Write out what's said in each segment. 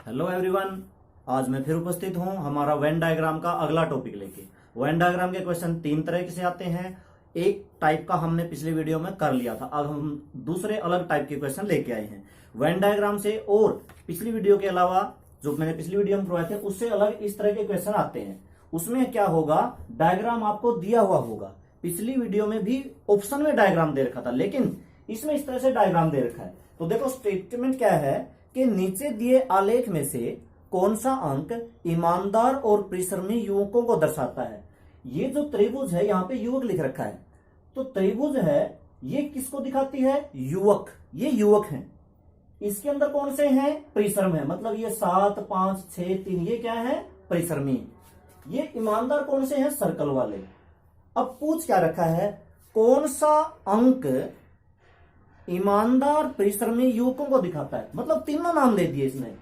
Hello everyone, आज मैं फिर उपस्थित हूं हमारा वेन डायग्राम का अगला टॉपिक लेके। वेन डायग्राम के क्वेश्चन तीन तरह से आते हैं। एक टाइप का हमने पिछली वीडियो में कर लिया था, अब हम दूसरे अलग टाइप के क्वेश्चन लेके आए हैं वेन डायग्राम से। और पिछली वीडियो के अलावा जो मैंने पिछली वीडियो में करवाए थे उससे अलग इस तरह के क्वेश्चन आते हैं। उसमें क्या होगा, डायग्राम आपको दिया हुआ होगा। पिछली वीडियो में भी ऑप्शन में डायग्राम दे रखा था, लेकिन इसमें इस तरह से डायग्राम दे रखा है। तो देखो स्टेटमेंट क्या है कि नीचे दिए आलेख में से कौन सा अंक ईमानदार और परिश्रमी युवकों को दर्शाता है। ये जो त्रिभुज है, यहाँ पे युवक लिख रखा है, तो त्रिभुज है ये किसको दिखाती है? युवक। ये युवक हैं। इसके अंदर कौन से हैं? परिश्रम है, मतलब ये 7 5 6 3 ये क्या है? परिश्रमी। ये ईमानदार कौन से हैं? सर्कल वाले। अब पूछ क्या रखा है, कौन सा अंक ईमानदार परिश्रमी युवकों को दिखाता है। मतलब तीनों नाम दे दिए इसने,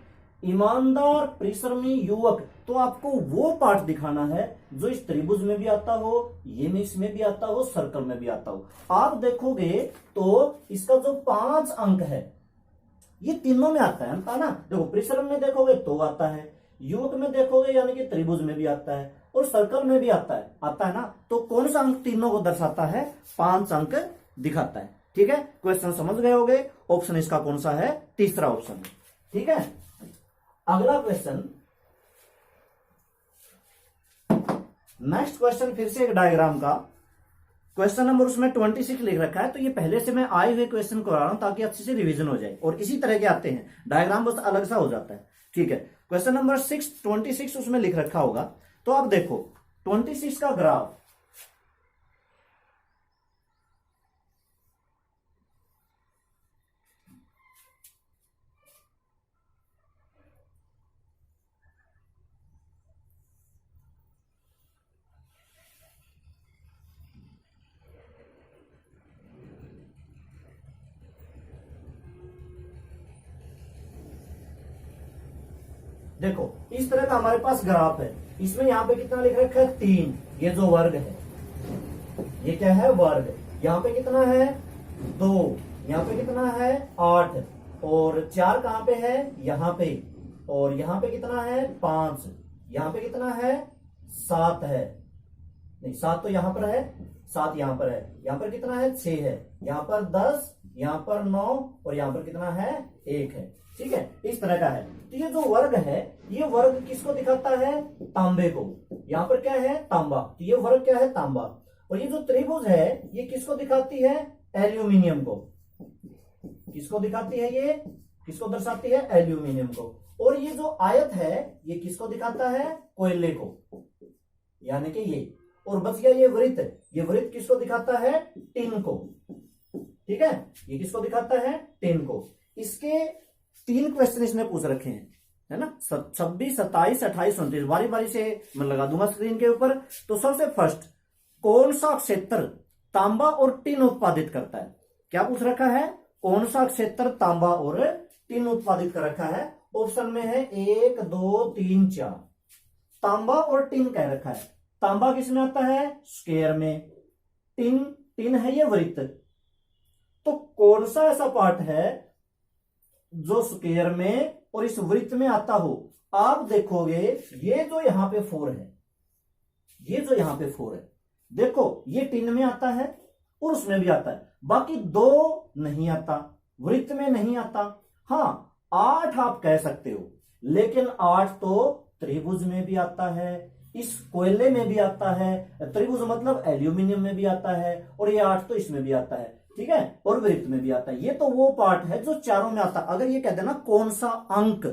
ईमानदार परिश्रमी युवक। तो आपको वो पार्ट दिखाना है जो इस त्रिभुज में भी आता हो, ये में इसमें भी आता हो, सर्कल में भी आता हो। आप देखोगे तो इसका जो 5 अंक है ये तीनों में आता है ना। देखो परिश्रम में देखोगे तो आता है, युवक में देखोगे यानी कि त्रिभुज में भी आता है, और सर्कल में भी आता है ना। तो कौन सा अंक तीनों को दर्शाता है? 5 अंक दिखाता है। ठीक है, क्वेश्चन समझ गए होंगे। ऑप्शन इसका कौन सा है? तीसरा ऑप्शन है। ठीक है, अगला क्वेश्चन, नेक्स्ट क्वेश्चन फिर से एक डायग्राम का क्वेश्चन नंबर उसमें 26 लिख रखा है। तो ये पहले से मैं आए हुए क्वेश्चन को रहा हूं ताकि अच्छे से रिवीजन हो जाए, और इसी तरह के आते हैं डायग्राम, बस अलग सा हो जाता है। ठीक है, क्वेश्चन नंबर 26 उसमें लिख रखा होगा। तो आप देखो 26 का ग्राफ, देखो इस तरह का हमारे पास ग्राफ है। इसमें यहाँ पे कितना लिख रखा है? 3। ये जो वर्ग है ये क्या है? वर्ग। यहाँ पे कितना है? 2। यहाँ पे कितना है? 8। और 4 कहाँ पे है? यहाँ पे। और यहाँ पे कितना है? 5। यहाँ पे कितना है? 7 है। नहीं, 7 तो यहाँ पर है, 7 यहाँ पर है। यहाँ पर कितना है? 6 है। यहाँ पर 10, यहाँ पर 9, और यहाँ पर कितना है? 1 है। ठीक है, इस तरह का है। तो ये जो वर्ग है, ये वर्ग किसको दिखाता है? तांबे को। यहाँ पर क्या है? तांबा। तो ये वर्ग क्या है? तांबा। और ये जो त्रिभुज है ये किसको दिखाती है? एल्यूमिनियम को। किसको दिखाती है? ये किसको दर्शाती है? एल्यूमिनियम को। और ये जो आयत है ये किसको दिखाता है? कोयले को, यानी कि ये। और बच गया ये वृत्त। ये वृत्त किसको दिखाता है? टिन को। ठीक है, ये किसको दिखाता है? टिन को। इसके 3 क्वेश्चन इसने पूछ रखे हैं, है ना। 26 27 28 29 बारी बारी से मैं लगा दूंगा स्क्रीन के ऊपर। तो सबसे फर्स्ट, कौन सा क्षेत्र तांबा और टिन उत्पादित करता है? क्या पूछ रखा है? कौन सा क्षेत्र तांबा और टिन उत्पादित कर रखा है? ऑप्शन में है 1 2 3 4। तांबा और टिन कह रखा है। तांबा किस में आता है? स्क्वायर में। टिन है ये वृत्त। तो कौन सा ऐसा पार्ट है जो स्क्वायर में और इस वृत्त में आता हो? आप देखोगे ये जो यहां पे 4 है, ये जो यहां पे 4 है, देखो ये टिन में आता है और उसमें भी आता है। बाकी 2 नहीं आता, वृत्त में नहीं आता। हाँ 8 आप कह सकते हो, लेकिन 8 तो त्रिभुज में भी आता है, इस कोयले में भी आता है। त्रिभुज मतलब एल्यूमिनियम में भी आता है, और ये 8 तो इसमें भी आता है। ठीक है, और वृत्त में भी आता है। ये तो वो पार्ट है जो चारों में आता है। अगर ये कहते हैं ना कौन सा अंक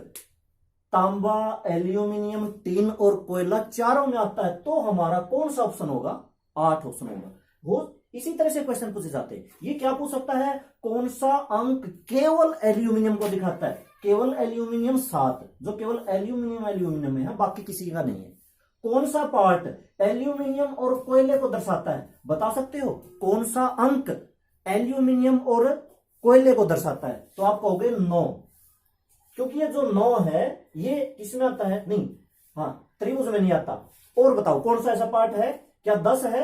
तांबा, एल्यूमिनियम, टिन और कोयला चारों में आता है, तो हमारा कौन सा ऑप्शन होगा? 8 ऑप्शन होगा। वो इसी तरह से क्वेश्चन पूछे जाते हैं। ये क्या पूछ सकता है? कौन सा अंक केवल एल्यूमिनियम को दिखाता है? केवल एल्यूमिनियम 7, जो केवल एल्यूमिनियम में है, बाकी किसी का नहीं है। कौन सा पार्ट एल्यूमिनियम और कोयले को दर्शाता है? बता सकते हो कौन सा अंक एल्यूमिनियम और कोयले को दर्शाता है? तो आप कहोगे 9, क्योंकि ये जो 9 है ये किसमें आता है? नहीं, हाँ त्रिभुज में नहीं आता। और बताओ कौन सा ऐसा पार्ट है? क्या 10 है?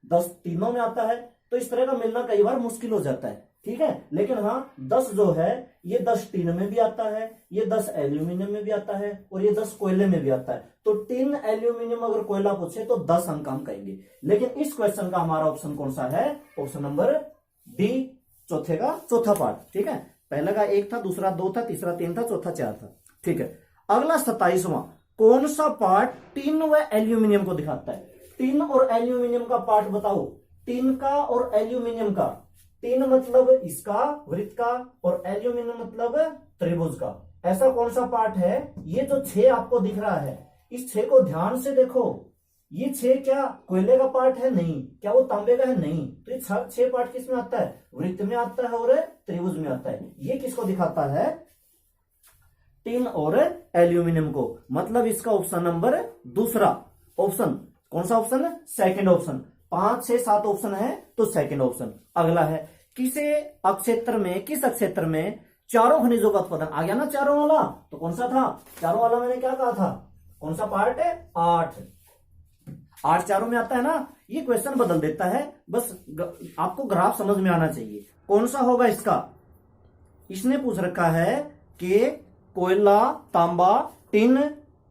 10 तीनों में आता है। तो इस तरह का मिलना कई बार मुश्किल हो जाता है। ठीक है। लेकिन हाँ 10 जो है ये 10 टीन में भी आता है, ये 10 एल्यूमिनियम में भी आता है और ये 10 कोयले में भी आता है। तो टीन, एल्यूमिनियम अगर कोयला पूछे तो 10 अंक हम कहेंगे। लेकिन इस क्वेश्चन का हमारा ऑप्शन कौन सा है? ऑप्शन नंबर डी, चौथे का चौथा पार्ट। ठीक है, पहले का 1 था, दूसरा 2 था, तीसरा 3 था, चौथा 4 था। ठीक है, अगला 27वां, कौन सा पार्ट टीन व एल्यूमिनियम को दिखाता है? टीन और एल्यूमिनियम का पार्ट बताओ। टीन का और एल्यूमिनियम का, टीन मतलब इसका वृत्त का और एल्यूमिनियम मतलब त्रिभुज का। ऐसा कौन सा पार्ट है? ये जो 6 आपको दिख रहा है, इस 6 को ध्यान से देखो। ये 6 क्या कोयले का पार्ट है? नहीं। क्या वो तांबे का है? नहीं। तो ये 6 पार्ट किस में आता है? वृत्त में आता है और त्रिभुज में आता है। ये किसको दिखाता है? टीन और एल्यूमिनियम को। मतलब इसका ऑप्शन नंबर दूसरा ऑप्शन कौन सा ऑप्शन है? Second option. 5, 6, 7 ऑप्शन है तो सेकंड ऑप्शन। अगला है, किसे अक्षेत्र में, किस अक्षेत्र में चारों खनिजों का उत्पादन? आ गया ना चारों वाला, तो कौन सा था? चारों वाला मैंने क्या कहा था? कौन सा पार्ट है? 8 चारों में आता है ना। ये क्वेश्चन बदल देता है, बस आपको ग्राफ समझ में आना चाहिए। कौन सा होगा इसका? इसने पूछ रखा है कि कोयला, तांबा, टिन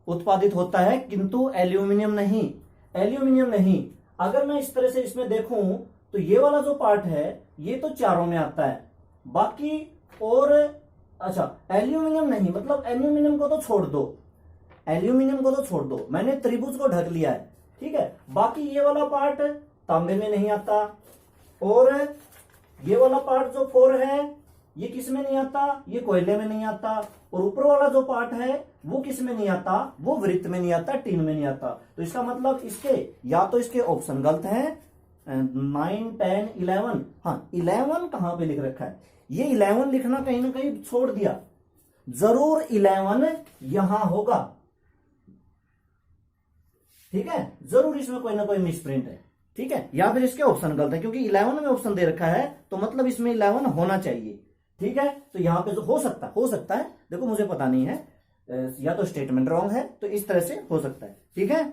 उत्पादित होता है किंतु एल्यूमिनियम नहीं। एल्यूमिनियम नहीं। अगर मैं इस तरह से इसमें देखूं तो ये वाला जो पार्ट है ये तो चारों में आता है, बाकी और अच्छा एल्यूमिनियम नहीं, मतलब एल्यूमिनियम को तो छोड़ दो, एल्यूमिनियम को तो छोड़ दो, मैंने त्रिभुज को ढक लिया है। ठीक है, बाकी ये वाला पार्ट तांबे में नहीं आता और ये वाला पार्ट जो 4 है ये किस में नहीं आता? ये कोयले में नहीं आता। और ऊपर वाला जो पार्ट है वो किस में नहीं आता? वो वृत्त में नहीं आता, टीन में नहीं आता। तो इसका मतलब इसके या तो इसके ऑप्शन गलत हैं 9, 10, 11। हाँ 11 कहां पे लिख रखा है? ये 11 लिखना कहीं ना कहीं छोड़ दिया। जरूर 11 यहां होगा। ठीक है, जरूर इसमें कोई ना कोई मिसप्रिंट है। ठीक है, या फिर इसके ऑप्शन गलत है, क्योंकि 11 में ऑप्शन दे रखा है तो मतलब इसमें 11 होना चाहिए। ठीक है, तो यहां पे जो हो सकता है, देखो मुझे पता नहीं है, या तो स्टेटमेंट रॉन्ग है तो इस तरह से हो सकता है। ठीक है,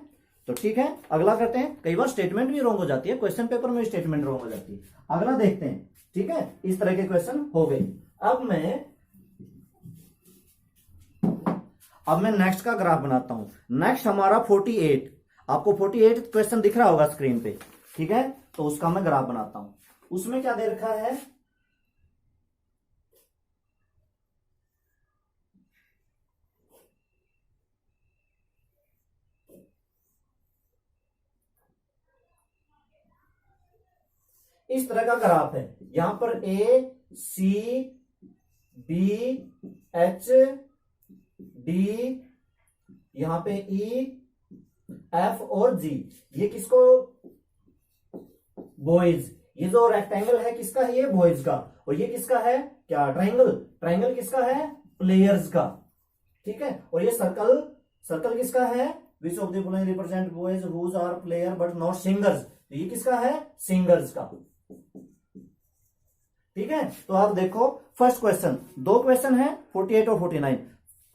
तो ठीक है अगला करते हैं। कई बार स्टेटमेंट भी रॉन्ग हो जाती है, क्वेश्चन पेपर में स्टेटमेंट रॉन्ग हो जाती है। अगला देखते हैं। ठीक है, इस तरह के क्वेश्चन हो गए। अब मैं नेक्स्ट का ग्राफ बनाता हूं। नेक्स्ट हमारा 48, आपको 48 क्वेश्चन दिख रहा होगा स्क्रीन पे। ठीक है, तो उसका मैं ग्राफ बनाता हूं। उसमें क्या दे रखा है? इस तरह का ग्राफ है। यहां पर A, C, B, H, D, यहां पे E, F और G। ये किसको? बॉयज। ये जो रेक्टेंगल है किसका है? ये बॉयज का। और ये किसका है? क्या ट्राइंगल? ट्राइंगल किसका है? प्लेयर्स का। ठीक है, और ये सर्कल किसका है? Which of the following represent boys whose are player but not singers? तो ये किसका है? सिंगर्स का। ठीक है, तो आप देखो फर्स्ट क्वेश्चन, 2 क्वेश्चन है 48 और 49।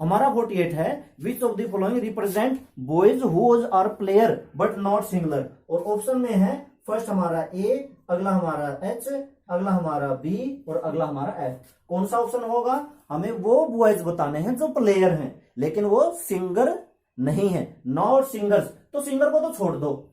हमारा 48 है which of the following represent boys whose are player but not singer. और ऑप्शन में है फर्स्ट हमारा A, अगला हमारा H, अगला हमारा B और अगला हमारा F। कौन सा ऑप्शन होगा? हमें वो बॉयज बताने हैं जो प्लेयर हैं लेकिन वो सिंगर नहीं है, नॉट सिंगर्स। तो सिंगर को तो छोड़ दो,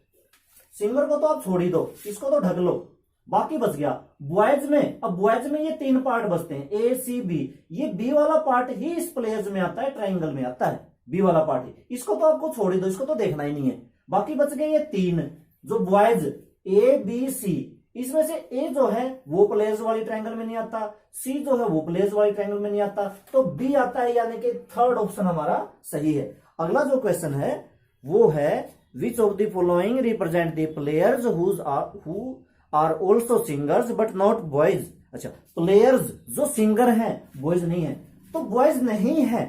सिंगर को तो आप छोड़ ही दो, इसको तो ढक लो, बाकी बच गया बॉयज में। अब बॉयज में ये 3 पार्ट बचते हैं A, C, B। ये B वाला पार्ट ही इस प्लेयर्स में आता है, ट्राइंगल में आता है B वाला पार्ट ही। इसको तो आपको छोड़ ही दो, इसको तो देखना ही नहीं है। बाकी बच गए ये 3 जो बॉयज A, B, C। इसमें से A जो है वो प्लेयर्स वाली ट्राइंगल में नहीं आता, C जो है वो प्लेयर्स वाली ट्राइंगल में नहीं आता, तो B आता है, यानी कि थर्ड ऑप्शन हमारा सही है। अगला जो क्वेश्चन है वो है which of the following represent the players who are also singers but not boys. अच्छा, प्लेयर्स जो सिंगर हैं, बॉयज नहीं है, तो बॉयज नहीं है,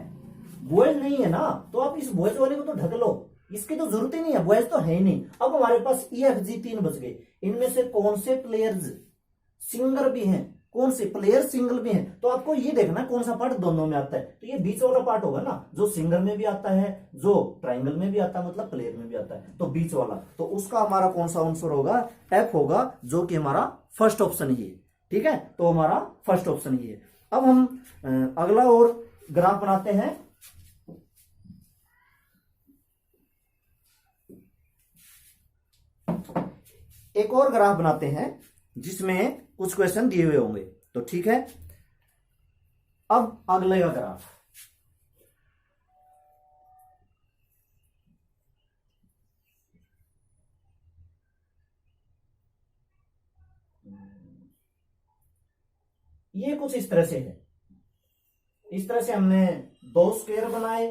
बॉयज नहीं है ना, तो आप इस बॉयज वाले को तो ढक लो, इसकी तो जरूरत ही नहीं है, बॉयज तो है ही नहीं। अब हमारे पास EFG 3 बच गए। इनमें से कौन से प्लेयर्स सिंगर भी हैं, कौन से प्लेयर सिंगल भी हैं? तो आपको ये देखना कौन सा पार्ट दोनों में आता है। तो ये बीच वाला पार्ट होगा ना, जो सिंगर में भी आता है, जो ट्राइंगल में भी आता है, मतलब प्लेयर में भी आता है, तो बीच वाला। तो उसका हमारा कौन सा आंसर होगा? F होगा, जो कि हमारा फर्स्ट ऑप्शन ही है। ठीक है, तो हमारा फर्स्ट ऑप्शन ये है। अब हम अगला और ग्राफ बनाते हैं। एक और ग्राफ बनाते हैं जिसमें कुछ क्वेश्चन दिए हुए होंगे, तो ठीक है। अब अगले का ग्राफ, ये कुछ इस तरह से है। इस तरह से हमने दो स्क्वायर बनाए,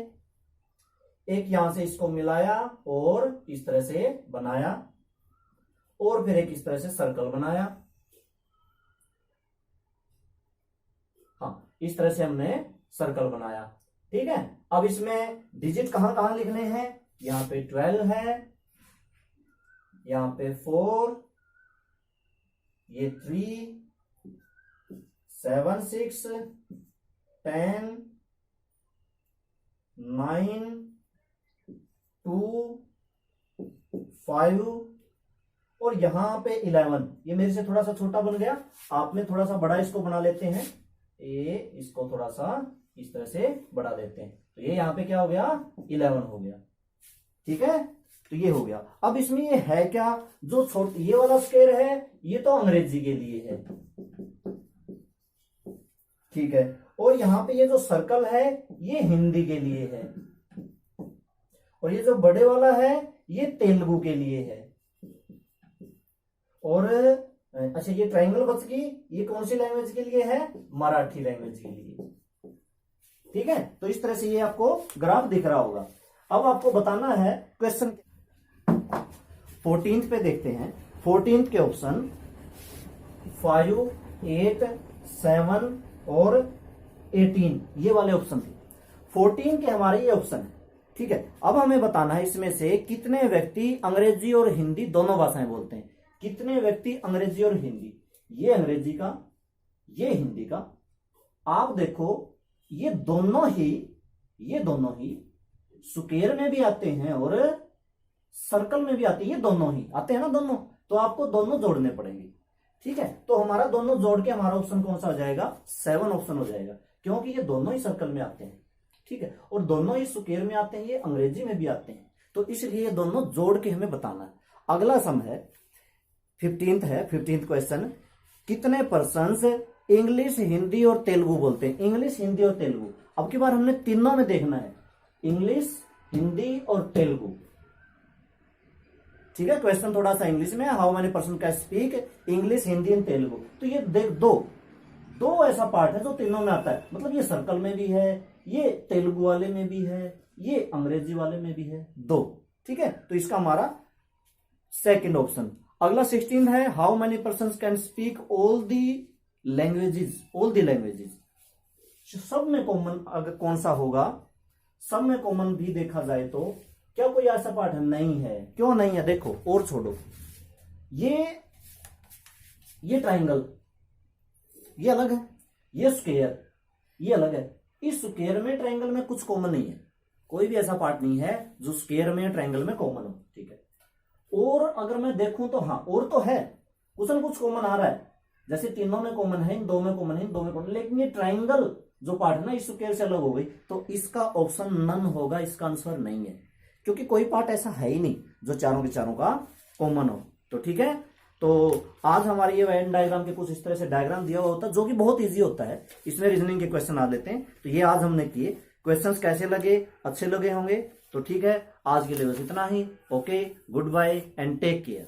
एक यहां से इसको मिलाया और इस तरह से बनाया, और फिर एक इस तरह से सर्कल बनाया। हाँ, इस तरह से हमने सर्कल बनाया, ठीक है। अब इसमें डिजिट कहां कहां लिखने हैं, यहां पे 12 है, यहां पे 4, ये 3, 7, 6, 10, 9, 2, 5 और यहां पे 11। ये मेरे से थोड़ा सा छोटा बन गया, आप में थोड़ा सा बड़ा इसको बना लेते हैं। ये इसको थोड़ा सा इस तरह से बढ़ा देते हैं, तो ये यहां पे क्या हो गया, 11 हो गया, ठीक है। तो ये हो गया। अब इसमें ये है क्या, जो ये वाला स्क्वायर है ये तो अंग्रेजी के लिए है, ठीक है, और यहां पे ये जो सर्कल है ये हिंदी के लिए है, और ये जो बड़े वाला है ये तेलुगु के लिए है। और अच्छा, ये ट्रायंगल बच गई, ये कौन सी लैंग्वेज के लिए है, मराठी लैंग्वेज के लिए, ठीक है। तो इस तरह से ये आपको ग्राफ दिख रहा होगा। अब आपको बताना है क्वेश्चन 14 पे देखते हैं। 14 के ऑप्शन 5, 8, 7 और 18 ये वाले ऑप्शन थे। 14 के हमारे ये ऑप्शन है, ठीक है। अब हमें बताना है इसमें से कितने व्यक्ति अंग्रेजी और हिंदी दोनों भाषाएं बोलते हैं। कितने व्यक्ति अंग्रेजी और हिंदी, ये अंग्रेजी का, ये हिंदी का। आप देखो ये दोनों ही स्क्वायर में भी आते हैं और सर्कल में भी आते हैं, ये दोनों ही आते हैं ना दोनों, तो आपको दोनों जोड़ने पड़ेंगे, ठीक है। तो हमारा दोनों जोड़ के हमारा ऑप्शन कौन सा हो जाएगा, 7 ऑप्शन हो जाएगा, क्योंकि ये दोनों ही सर्कल में आते हैं, ठीक है, और दोनों ही स्क्वायर में आते हैं, ये अंग्रेजी में भी आते हैं, तो इसलिए ये दोनों जोड़ के हमें बताना है। अगला सम है 15th है, 15th क्वेश्चन, कितने पर्सन्स इंग्लिश, हिंदी और तेलुगु बोलते हैं। इंग्लिश, हिंदी और तेलुगु, अब की बार हमने तीनों में देखना है, इंग्लिश, हिंदी और तेलुगु, ठीक है। क्वेश्चन थोड़ा सा इंग्लिश में, how many person can speak English, Hindi and Telugu. तो ये देख दो ऐसा पार्ट है जो तीनों में आता है, मतलब ये सर्कल में भी है, ये तेलुगु वाले में भी है, ये अंग्रेजी वाले में भी है, दो, ठीक है। तो इसका हमारा सेकंड ऑप्शन। अगला 16 है, how many person can speak all the languages, सब में कॉमन अगर कौन सा होगा, सब में कॉमन भी देखा जाए तो क्या कोई ऐसा पार्ट है, नहीं है। क्यों नहीं है, देखो और छोड़ो, ये ट्राइंगल ये अलग है, ये स्क्वायर ये अलग है। इस स्क्वायर में ट्राइंगल में कुछ कॉमन नहीं है, कोई भी ऐसा पार्ट नहीं है जो स्क्वायर में ट्राइंगल में कॉमन हो, ठीक है। और अगर मैं देखूं तो हाँ, और तो है, कुछ न कुछ कॉमन आ रहा है, जैसे तीनों में कॉमन है, इन दो में कॉमन है, इन दो में कॉमन, लेकिन ये ट्राइंगल जो पार्ट है ना, इस स्क्वायर से अलग हो गई, तो इसका ऑप्शन नन होगा, इसका आंसर नहीं है, क्योंकि कोई पार्ट ऐसा है ही नहीं जो चारों के चारों का कॉमन हो, तो ठीक है। तो आज हमारे ये वेन डायग्राम के कुछ इस तरह से डायग्राम दिया हुआ होता है, जो कि बहुत इजी होता है, इसमें रीजनिंग के क्वेश्चन आ लेते हैं, तो ये आज हमने किए। क्वेश्चंस कैसे लगे, अच्छे लगे होंगे, तो ठीक है, आज के लिए बस इतना ही। Okay, good bye and take care.